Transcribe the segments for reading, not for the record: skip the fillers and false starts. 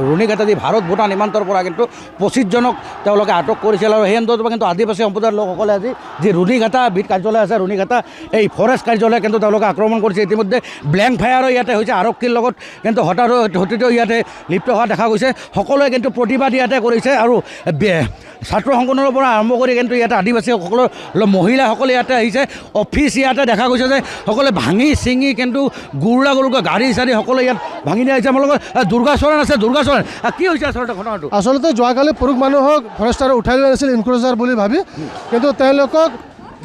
ৰুণিঘাটা যি ভাৰত ভূটান সীমান্তৰ পৰা কিন্তু 25জনক তেওঁলোকে আটক কৰিছিল আৰু সেই অন্তত কিন্তু আদিবাসী সম্প্ৰদায়ৰ লোকসকলে আজি যি ৰুণিঘাটা বিট কাৰ্যালয় আছে ৰুণিঘাটা এই ফৰেষ্ট কাৰ্যালয় কিন্তু তেওঁলোকে আক্ৰমণ কৰিছে ইতিমধ্যে ব্লেংক ফায়াৰো ইয়াতে হৈছে আৰক্ষীৰ লগত কিন্তু হঠাতে ইয়াতে লিপ্ত হোৱা দেখা গৈছে সকলোৱে কিন্তু প্ৰতিবাদ ইয়াতে কৰিছে আৰু ছাত্ৰ সংগঠনৰ পৰা আৰম্ভ কৰি কিন্তু ইয়াতে আদিবাসীসকলৰ মহিলাসকলে ইয়াতে আহিছে অফিচ ইয়াতে দেখা গৈছে যে সকলোৱে ভাঙি চিঙি কিন্তু গুৰুকৈ গাড়ী চাড়ী সকলোৱে ইয়াত ভাঙি দিয়া হৈছে আমাৰ লগত দুৰ্গাচৰণ আছে দুৰ্গাচৰণ কি হৈছে আচলতে ঘটনাটো আচলতে যোৱাকালি পুৰুষ মানুহক ফৰেষ্টাৰে উঠাই লৈ আহিছিল ইনক্ল'জাৰ বুলি ভাবি কিন্তু তেওঁলোকক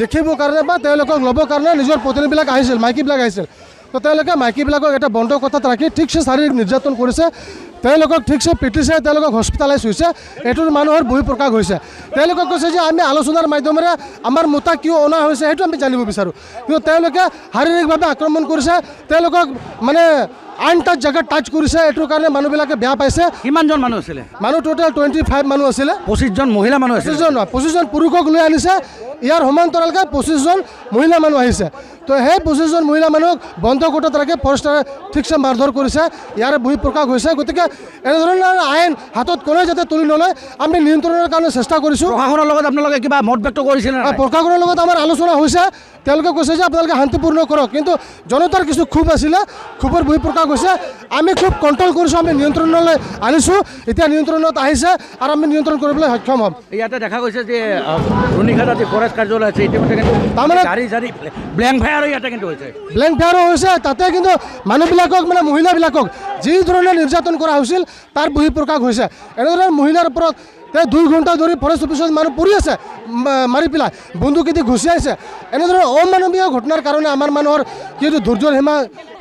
দেখিবৰ কাৰণে বা তেওঁলোকক ল'বৰ কাৰণে নিজৰ পত্নীবিলাক আহিছিল মাইকীবিলাক আহিছিল তো তেওঁলোকে মাইকীবিলাকক এটা বন্ধ কথাত ৰাখি ঠিকছে শাৰীৰিক নিৰ্যাতন কৰিছে তেওঁলোকক ঠিকছে পিটিছে তেওঁলোকক হস্পিটেলাইজ হৈছে এইটোৰ মানুহৰ বহিঃপ্ৰকাশ হৈছে তেওঁলোকে কৈছে যে আমি আলোচনাৰ মাধ্যমেৰে আমাৰ মোটা কিয় অনা হৈছে সেইটো আমি জানিব বিচাৰোঁ কিন্তু তেওঁলোকে শাৰীৰিকভাৱে আক্ৰমণ কৰিছে তেওঁলোকক মানে আন তাত জেগাত টাচ কৰিছে এইটোৰ কাৰণে মানুহবিলাকে বেয়া পাইছে কিমানজন মানুহ আছিলে মানুহ টোটেল 25 মানুহ আছিলে 25জন মহিলা মানুহ আছিলে 25জন পুৰুষক লৈ আনিছে ইয়াৰ সমান্তৰালকৈ 25জন মহিলা মানুহ আহিছে তো সেই 25জন মহিলা মানুহক বন্ধ কোঠাত ৰাখি ফৰেষ্টাৰে ঠিকছে মাৰধৰ কৰিছে ইয়াৰ বহিঃপ্ৰকাশ হৈছে গতিকে এনেধৰণৰ আইন হাতত কোনে যাতে তুলি নলয় আমি নিয়ন্ত্ৰণৰ কাৰণে চেষ্টা কৰিছোঁ প্ৰশাসনৰ লগত আপোনালোকে কিবা মত ব্যক্ত কৰিছিল প্ৰশাসনৰ লগত আমাৰ আলোচনা হৈছে তেওঁলোকে কৈছে যে আপোনালোকে শান্তিপূৰ্ণ কৰক কিন্তু জনতাৰ কিছু ক্ষোভ আছিলে ক্ষোভৰ বহিঃপ্ৰকাশ হৈছে আমি খুব কণ্ট্ৰল কৰিছোঁ আমি নিয়ন্ত্ৰণলৈ আনিছোঁ এতিয়া নিয়ন্ত্ৰণত আহিছে আৰু আমি নিয়ন্ত্ৰণ কৰিবলৈ সক্ষম হ'ম ইয়াতে দেখা গৈছে যে ৰুণিঘাটা যি ফৰেষ্ট কাৰ্যালয় আছে ইতিমধ্যে কিন্তু তাৰমানে গাড়ী চাড়ী ব্লেংক ফায়াৰো ইয়াতে কিন্তু হৈছে ব্লেংক ফায়াৰো হৈছে তাতে কিন্তু মানুহবিলাকক মানে মহিলাবিলাকক যি ধৰণে নিৰ্যাতন কৰা হৈছিল তাৰ বহিঃপ্ৰকাশ হৈছে এনেধৰণৰ মহিলাৰ ওপৰত 2 ঘণ্টা ধৰি ফৰেষ্ট অফিচত মানুহ পৰি আছে মাৰি পেলাই বন্দুকেদি ঘুচিয়াইছে এনেধৰণৰ অমানৱীয় ঘটনাৰ কাৰণে আমাৰ মানুহৰ যিহেতু ধৈৰ্যৰ সীমা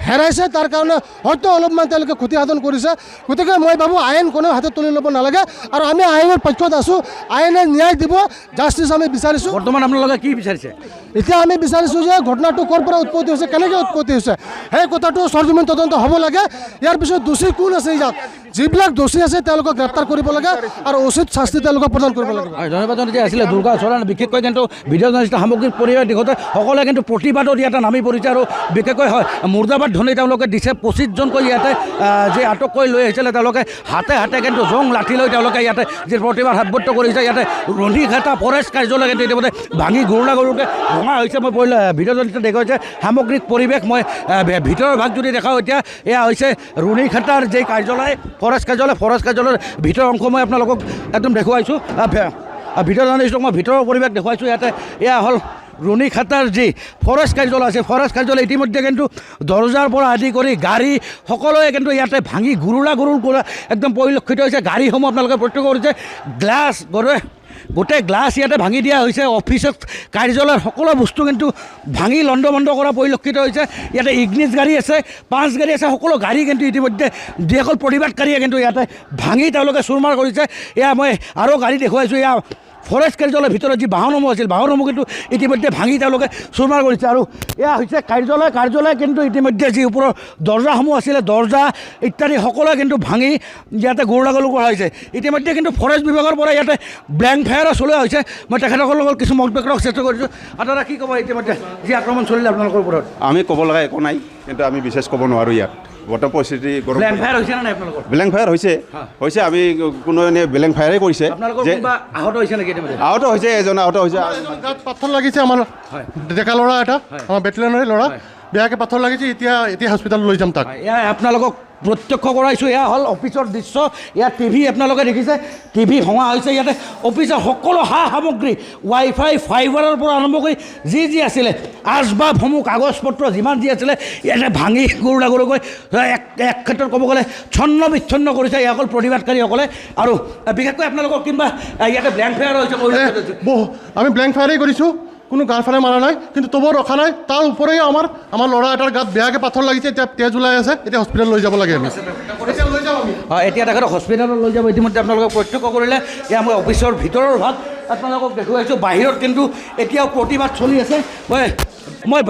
হেৰাইছে তাৰ কাৰণে হয়তো অলপমান তেওঁলোকে ক্ষতিসাধন কৰিছে গতিকে মই ভাবোঁ আইন কোনেও হাতত তুলি ল'ব নালাগে আৰু আমি আইনৰ পক্ষত আছোঁ আইনে ন্যায় দিব জাষ্টিছ আমি বিচাৰিছোঁ বৰ্তমান আপোনালোকে কি বিচাৰিছে এতিয়া আমি বিচাৰিছোঁ যে ঘটনাটো ক'ৰ পৰা উৎপত্তি হৈছে কেনেকৈ উৎপত্তি হৈছে সেই কথাটো সৰজমিন তদন্ত হ'ব লাগে ইয়াৰ পিছত দোষী কোন আছে ইয়াত যিবিলাক দোষী আছে তেওঁলোকক গ্ৰেপ্তাৰ কৰিব লাগে আৰু উচিত শাস্তি তেওঁলোকক প্ৰদান কৰিব লাগে ধন্যবাদ যে আছিলে দুৰ্গাচৰণ বিশেষকৈ কিন্তু ভিডিঅ' জাৰ্নেলিষ্ট সামগ্ৰিক পৰিৱেশ দিশতে সকলোৱে কিন্তু প্ৰতিবাদত ইয়াতে নামি পৰিছে আৰু বিশেষকৈ হয় মুৰ্দাবাদ ধনী তেওঁলোকে দিছে 25জনকৈ ইয়াতে যে আটক কৰি লৈ আহিছিলে তেওঁলোকে হাতে হাতে কিন্তু জং লাঠি লৈ তেওঁলোকে ইয়াতে যি প্ৰতিবাদ সাব্যস্ত কৰিছে ইয়াতে ৰুণিঘাটা ফৰেষ্ট কাৰ্যালয় কিন্তু ইতিমধ্যে ভাঙি গৰুকৈ ভঙা হৈছে মই ভিডিঅ' জাৰ্নেলিষ্ট দেখুৱাইছে সামগ্ৰিক পৰিৱেশ মই ভিতৰৰ ভাগ যদি দেখাওঁ এতিয়া এয়া হৈছে ৰুণিঘাটাৰ যি কাৰ্যালয় ফৰেষ্ট কাৰ্যালয়ৰ ভিতৰৰ অংশ মই আপোনালোকক একদম দেখুৱাইছোঁ ভিডিঅ' জাৰ্নেলিষ্টক মই ভিতৰৰ পৰিৱেশ দেখুৱাইছোঁ ইয়াতে এয়া হ'ল ৰুণিঘাটাৰ যি ফৰেষ্ট কাৰ্যালয় আছে ফৰেষ্ট কাৰ্যালয় ইতিমধ্যে কিন্তু দৰ্জাৰ পৰা আদি কৰি গাড়ী সকলোৱে কিন্তু ইয়াতে ভাঙি গুৰুলা কৰা একদম পৰিলক্ষিত হৈছে গাড়ীসমূহ আপোনালোকে প্ৰত্যক্ষ কৰিছে গ্লাছ গোটেই গ্লাছ ইয়াতে ভাঙি দিয়া হৈছে অফিচত কাৰ্যালয়ৰ সকলো বস্তু কিন্তু ভাঙি লণ্ডভণ্ড কৰা পৰিলক্ষিত হৈছে ইয়াতে ইগনিছ গাড়ী আছে 5 গাড়ী আছে সকলো গাড়ী কিন্তু ইতিমধ্যে যিসকল প্ৰতিবাদকাৰীয়ে কিন্তু ইয়াতে ভাঙি তেওঁলোকে চুৰমাৰ কৰিছে এয়া মই আৰু গাড়ী দেখুৱাইছোঁ এয়া ফৰেষ্ট কাৰ্যালয়ৰ ভিতৰত যি বাহনসমূহ আছিল বাহনসমূহ কিন্তু ইতিমধ্যে ভাঙি তেওঁলোকে চুৰমাৰ কৰিছে আৰু এয়া হৈছে কাৰ্যালয় কিন্তু ইতিমধ্যে যি ওপৰৰ দৰ্জাসমূহ আছিলে দৰ্জা ইত্যাদি সকলোৱে কিন্তু ভাঙি ইয়াতে গৰুলা কৰা হৈছে ইতিমধ্যে কিন্তু ফৰেষ্ট বিভাগৰ পৰা ইয়াতে ব্লেংক ফায়াৰো চলোৱা হৈছে মই তেখেতসকলৰ লগত কিছু মত ব্যক্ত চেষ্টা কৰিছোঁ আপোনালোকে কি ক'ব ইতিমধ্যে যি আক্ৰমণ চলিলে আপোনালোকৰ ওপৰত আমি ক'ব লগা একো নাই কিন্তু আমি বিশেষ ক'ব নোৱাৰোঁ ইয়াত বৰ্তমান পৰিস্থিতি ব্লেংক ফায়াৰ হৈছে নে আপোনালোকৰ ব্লেংক ফায়াৰ হৈছে আমি কোনো এনে ব্লেংক ফায়াৰে কৰিছে যে আহত হৈছে নেকি আহত হৈছে এজন আহত হৈছে গাত পাথৰ লাগিছে আমাৰ ডেকা ল'ৰা এটা আমাৰ বেটেলিয়নৰে ল'ৰা বেয়াকৈ পাথৰ লাগিছে এতিয়া হস্পিটেলত লৈ যাম তাক এয়া আপোনালোকক প্ৰত্যক্ষ কৰাইছোঁ এয়া হ'ল অফিচৰ দৃশ্য ইয়াত টিভি আপোনালোকে দেখিছে টিভি ভঙা হৈছে ইয়াতে অফিচৰ সকলো সা সামগ্ৰী ৱাইফাই ফাইবাৰৰ পৰা আৰম্ভ কৰি যি আছিলে আচবাবসমূহ কাগজ পত্ৰ যিমান যি আছিলে ইয়াতে ভাঙি গৰুকৈ এক ক্ষেত্ৰত ক'ব গ'লে ছন্ন বিচ্ছন্ন কৰিছে এয়া অকল প্ৰতিবাদকাৰীসকলে আৰু বিশেষকৈ আপোনালোকক কিংবা ইয়াতে ব্লেংক ফায়াৰ হৈছে আমি ব্লেংক ফায়াৰেই কৰিছোঁ কোনো গাৰ ফালে মাৰা নাই কিন্তু তবু ৰখা নাই তাৰ ওপৰেও আমাৰ ল'ৰা এটাৰ গাত বেয়াকৈ পাথৰ লাগিছে এতিয়া তেজ ওলাই আছে এতিয়া হস্পিটেল লৈ যাব লাগে আমি এতিয়া তেখেতক হস্পিটেলত লৈ যাব ইতিমধ্যে আপোনালোকে প্ৰত্যক্ষ কৰিলে এয়া মই অফিচৰ ভিতৰৰ ভাগ আপোনালোকক দেখুৱাইছোঁ বাহিৰত কিন্তু এতিয়াও প্ৰতিবাদ চলি আছে মই মই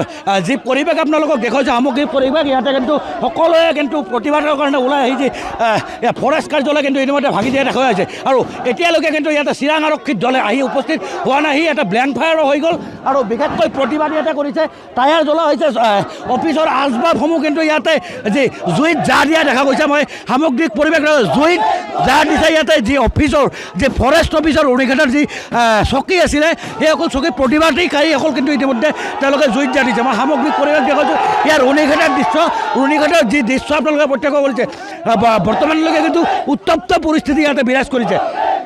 যি পৰিৱেশ আপোনালোকক দেখুৱাইছোঁ সামগ্ৰিক পৰিৱেশ ইয়াতে কিন্তু সকলোৱে কিন্তু প্ৰতিবাদৰ কাৰণে ওলাই আহি যি ফৰেষ্ট কাৰ্যালয় কিন্তু ইতিমধ্যে ভাঙি দিয়া দেখা হৈছে আৰু এতিয়ালৈকে কিন্তু ইয়াতে চিৰাং আৰক্ষীৰ দলে আহি উপস্থিত হোৱা নাই এটা ব্লেংক ফায়াৰো হৈ গ'ল আৰু বিশেষকৈ প্ৰতিবাদ ইয়াতে কৰিছে টায়াৰ জ্বলোৱা হৈছে অফিচৰ আচবাবসমূহ কিন্তু ইয়াতে যি জুইত জা দিয়া দেখা গৈছে মই সামগ্ৰিক পৰিৱেশ জুইত জা দিছে ইয়াতে যি অফিচৰ যি ফৰেষ্ট অফিচৰ অৰুণিঘাটৰ যি চকী আছিলে সেইসকল চকী প্ৰতিবাদীকাৰীসকল কিন্তু ইতিমধ্যে তেওঁলোকে জুইত জা দিছে মই সামগ্ৰিক পৰিৱেশ দেখুৱাইছোঁ ইয়াৰ অৰুণিঘাটৰ যি দৃশ্য আপোনালোকে প্ৰত্যক্ষ কৰিছে বৰ্তমানলৈকে কিন্তু উত্তপ্ত পৰিস্থিতি ইয়াতে বিৰাজ কৰিছে